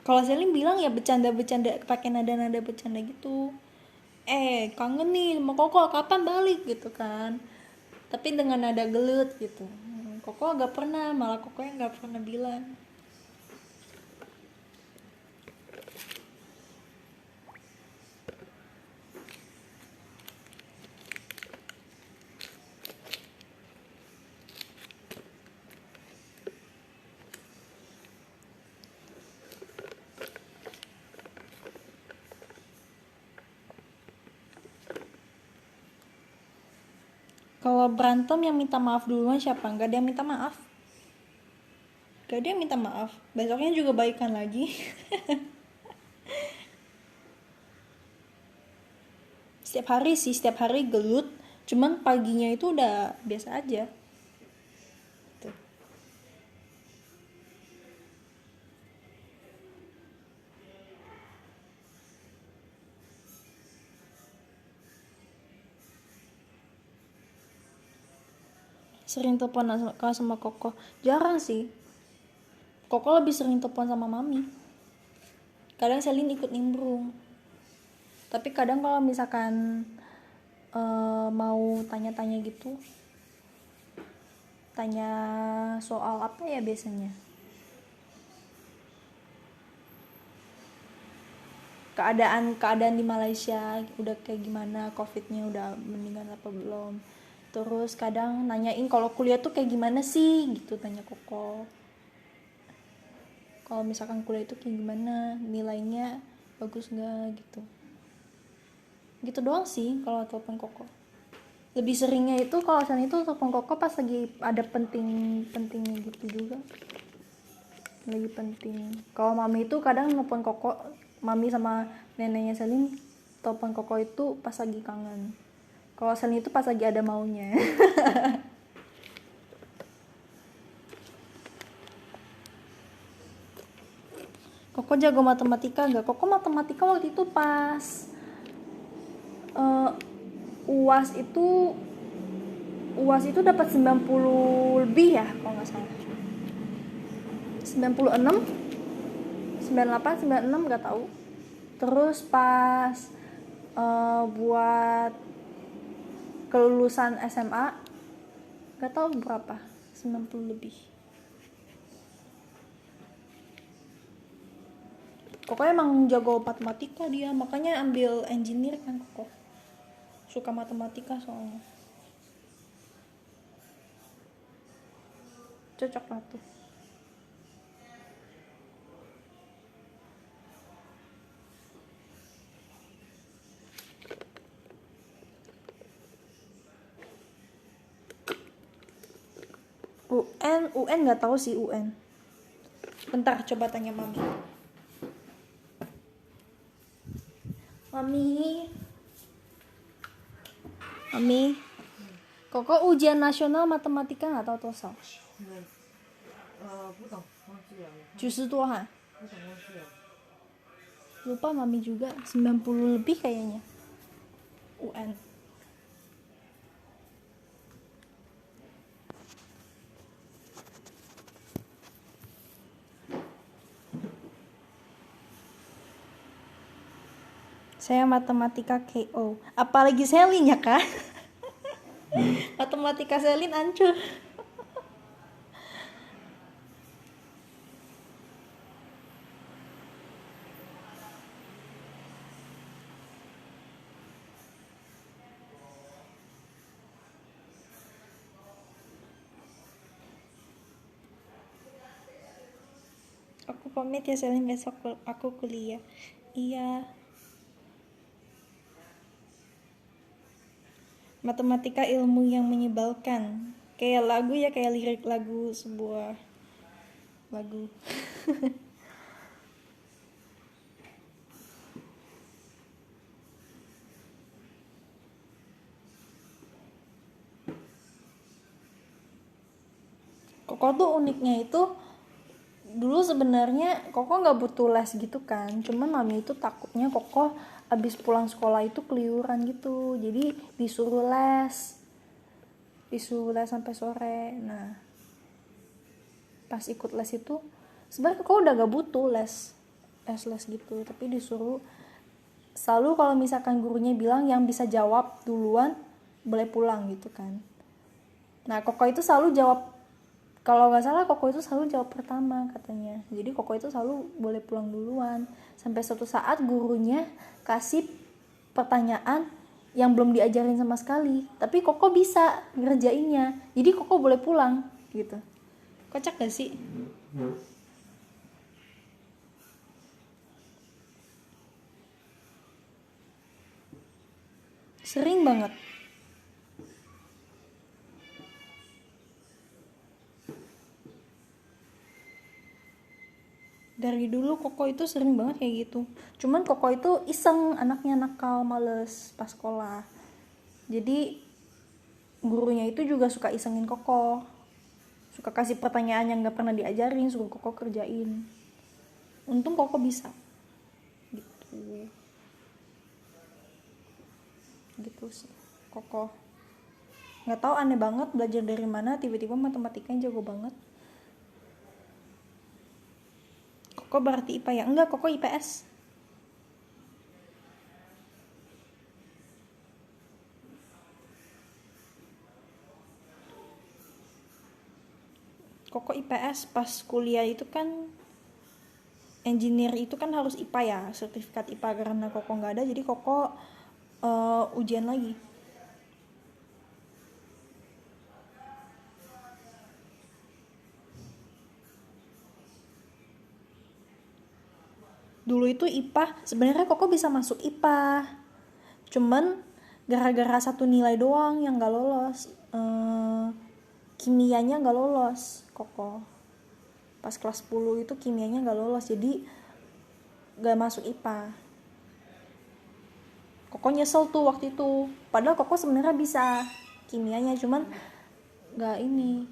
Kalau Selin bilang ya bercanda-bercanda pakai nada-nada bercanda gitu. Kangen nih sama Koko, kapan balik gitu kan. Tapi dengan nada gelut gitu. Koko gak pernah, malah Koko yang gak pernah bilang. Kalau berantem yang minta maaf duluan siapa? Gak ada yang minta maaf. Gak ada yang minta maaf. Besoknya juga baikan lagi. Setiap hari gelut. Cuman paginya itu udah biasa aja. Tuh. Sering telepon sama Koko? Jarang sih. Koko lebih sering telepon sama Mami. Kadang Selin ikut nimbrung. Tapi kadang kalau misalkan mau tanya-tanya gitu, tanya soal apa ya biasanya, keadaan di Malaysia udah kayak gimana, covidnya udah mendingan apa belum. Terus kadang nanyain kalau kuliah tuh kayak gimana sih gitu, tanya Koko. Kalau misalkan kuliah itu kayak gimana, nilainya bagus nggak gitu. Gitu doang sih kalau telepon Koko. Lebih seringnya itu kalau sana itu telepon Koko pas lagi ada pentingnya gitu juga. Lagi penting. Kalau Mami itu kadang telepon Koko, Mami sama neneknya Selin telepon Koko itu pas lagi kangen. Kalau Selin itu pas lagi ada maunya. Koko jago matematika nggak? Koko matematika waktu itu pas UAS itu dapat 90 lebih ya kalau nggak salah. 96, 98, 96 nggak tahu. Terus pas buat kelulusan SMA nggak tahu berapa, 90 lebih. Koko emang jago matematika dia, makanya ambil engineer kan Koko. Suka matematika soalnya. Cocok lah tuh. UN nggak tahu sih UN. Bentar coba tanya Mami. Mami, Koko ujian nasional matematika nggak tahu total? 不懂，忘记了。 90 多ha? 不懂，忘记了。 Lupa Mami juga, 90 lebih kayaknya. UN. Saya matematika KO. Apalagi Selin ya kak? Matematika Selin hancur. Aku pamit ya Selin, besok aku kuliah. Iya. Matematika ilmu yang menyebalkan. Kayak lagu ya, kayak lirik lagu sebuah lagu. Koko tuh uniknya itu dulu sebenarnya Koko nggak butuh les gitu kan, cuman mami itu takutnya Koko abis pulang sekolah itu keluyuran gitu, jadi disuruh les sampai sore. Nah pas ikut les itu sebenarnya Koko udah gak butuh les gitu, tapi disuruh selalu kalau misalkan gurunya bilang yang bisa jawab duluan boleh pulang gitu kan. Nah Koko itu selalu jawab, kalau nggak salah Koko itu selalu jawab pertama katanya, jadi Koko itu selalu boleh pulang duluan. Sampai suatu saat gurunya kasih pertanyaan yang belum diajarin sama sekali, tapi Koko bisa ngerjainnya, jadi Koko boleh pulang gitu. Kocak gak sih? Sering banget. Dari dulu Koko itu sering banget kayak gitu. Cuman Koko itu iseng, anaknya nakal, males pas sekolah. Jadi gurunya itu juga suka isengin Koko, suka kasih pertanyaan yang gak pernah diajarin, suruh Koko kerjain. Untung Koko bisa gitu sih Koko. Nggak tahu aneh banget belajar dari mana tiba-tiba matematikanya jago banget. Koko berarti IPA ya? Enggak, Koko IPS. Koko IPS pas kuliah itu kan engineer itu kan harus IPA ya, sertifikat IPA. Karena Koko nggak ada, jadi Koko ujian lagi. Dulu itu IPA, sebenarnya Koko bisa masuk IPA, cuman gara-gara satu nilai doang yang nggak lolos, kimianya nggak lolos Koko. Pas kelas 10 itu kimianya nggak lolos, jadi nggak masuk IPA. Koko nyesel tuh waktu itu, padahal Koko sebenarnya bisa kimianya, cuman nggak ini.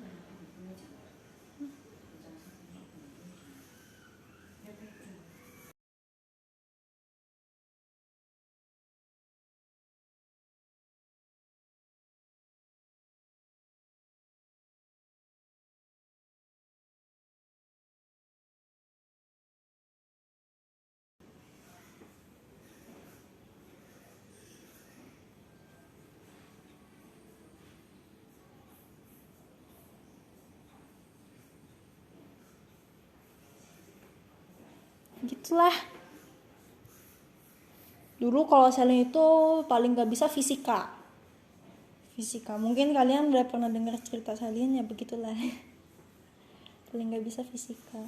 Gitulah. Dulu kalau Selin itu paling gak bisa fisika. Mungkin kalian udah pernah dengar cerita Selin, ya begitulah. Paling gak bisa fisika.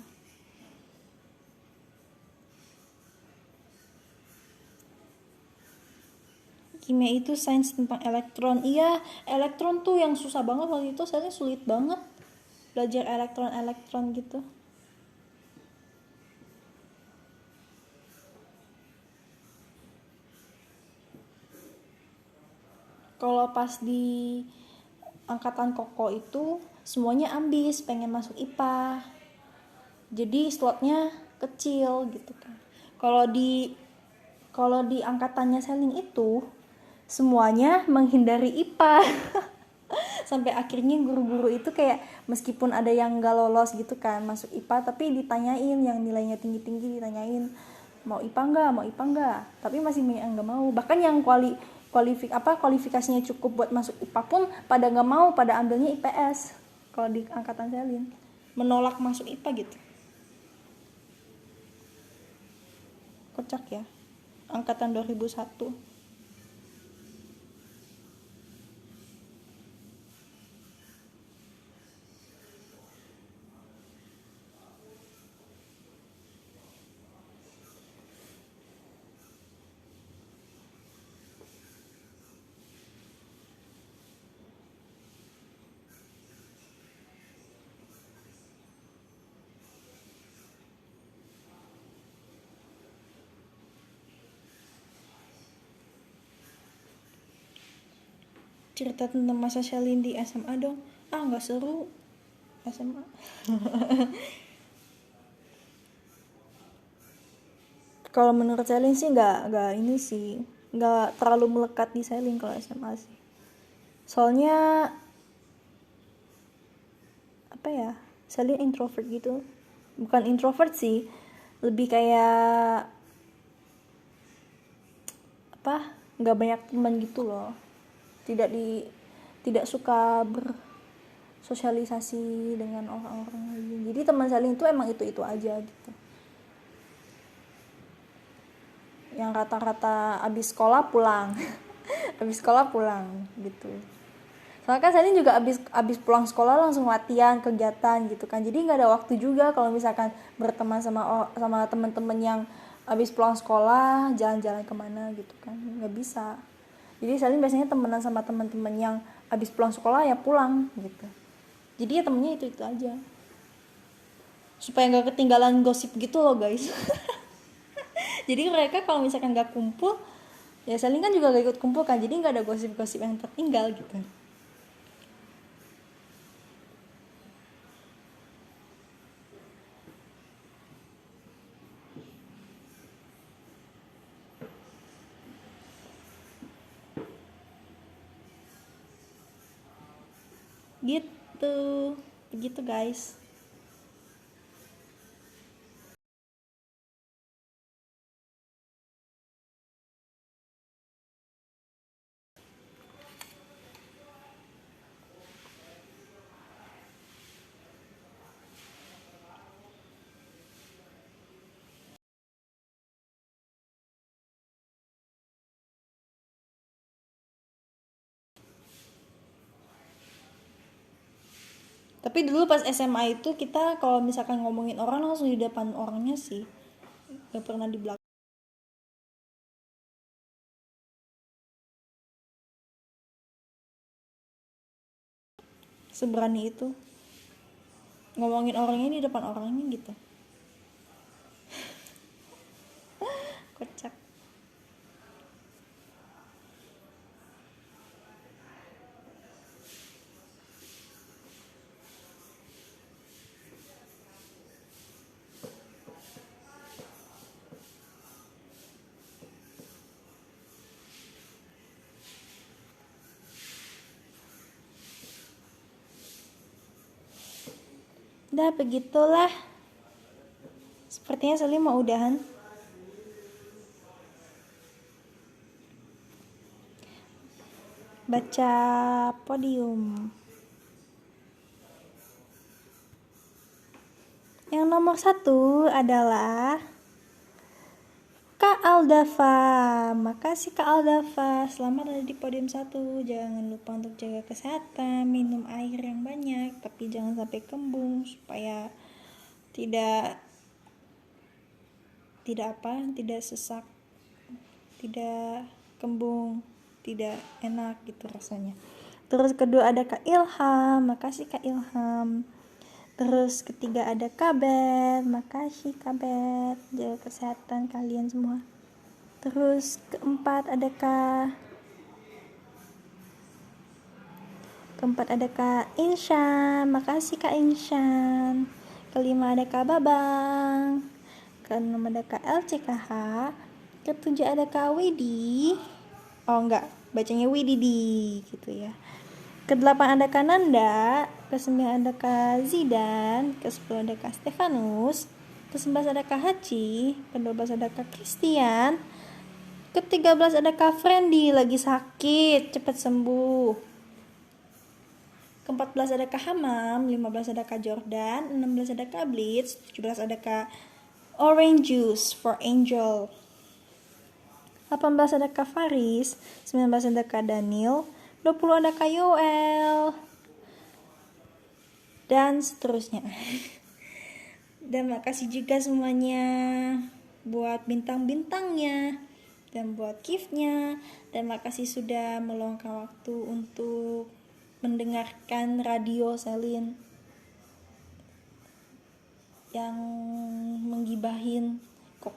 Kimia itu sains tentang elektron. Iya, elektron tuh yang susah banget waktu itu. Selin sulit banget belajar elektron gitu. Kalau pas di angkatan Koko itu semuanya ambis pengen masuk IPA, jadi slotnya kecil gitu kan. Kalau di angkatannya Selin itu semuanya menghindari IPA. Sampai akhirnya guru-guru itu kayak meskipun ada yang gak lolos gitu kan masuk IPA, tapi ditanyain yang nilainya tinggi-tinggi, ditanyain mau IPA enggak, tapi masih banyak yang gak mau. Bahkan yang kualifikasinya cukup buat masuk IPA pun pada nggak mau, pada ambilnya IPS. Kalau di angkatan Selin menolak masuk IPA gitu. Kocak ya, angkatan 2001. Cerita tentang masa Shalin di SMA dong. Ah, nggak seru SMA. Kalau menurut Shalin sih nggak ini sih, nggak terlalu melekat di Shalin kalau SMA sih. Soalnya apa ya, Shalin introvert gitu. Bukan introvert sih, lebih kayak apa, nggak banyak teman gitu loh. Tidak suka bersosialisasi dengan orang-orang lain. Jadi teman Shalin itu emang itu aja gitu. Yang rata-rata abis sekolah pulang. Abis sekolah pulang gitu. Soalnya kan Selin juga abis pulang sekolah langsung latihan, kegiatan gitu kan. Jadi nggak ada waktu juga kalau misalkan berteman sama teman-teman yang abis pulang sekolah jalan-jalan kemana gitu kan, nggak bisa. Jadi Selin biasanya temenan sama teman-teman yang abis pulang sekolah ya pulang gitu. Jadi ya temennya itu aja. Supaya nggak ketinggalan gosip gitu loh guys. Jadi mereka kalau misalkan nggak kumpul, ya Selin kan juga gak ikut kumpul kan, jadi nggak ada gosip-gosip yang tertinggal gitu. Gitu, begitu guys. Tapi dulu pas SMA itu kita kalau misalkan ngomongin orang langsung di depan orangnya sih, gak pernah di belakang. Seberani itu ngomongin orangnya di depan orangnya gitu. Kocak. Udah begitulah. Sepertinya Selim mau udahan. Baca podium. Yang nomor 1 adalah Kak Aldafa. Makasih Kak Aldafa. Selamat ada di podium 1. Jangan lupa untuk jaga kesehatan, minum air yang banyak, tapi jangan sampai kembung supaya tidak sesak, tidak kembung, tidak enak gitu rasanya. Terus kedua ada Kak Ilham. Makasih Kak Ilham. Terus ketiga ada Kabet, makasih Kabet, jaga kesehatan kalian semua. Terus keempat ada Kak Insyan, makasih Kak Insyan. Kelima ada Kak Babang. Keenam ada Kak LCKH. Ketujuh ada Kak Widi. Oh enggak, bacanya Wididi gitu ya. Ke-8 ada Kak Nanda, ke-9 ada Kak Zidan, ke-10 ada Kak Stefanus, ke-11 ada Kak Haci, ke-12 ada Kak Christian, ke-13 ada Kak Friendly, lagi sakit, cepat sembuh. Ke-14 ada Kak Hamam, 15 ada Kak Jordan, 16 ada Kak Blitz, 17 ada Kak Orange Juice for Angel, 18 ada Kak Faris, 19 ada Kak Daniel, 20 ada Kak Yoel, dan seterusnya. Dan makasih juga semuanya buat bintang-bintangnya dan buat giftnya, dan makasih sudah meluangkan waktu untuk mendengarkan radio Selin yang menggibahin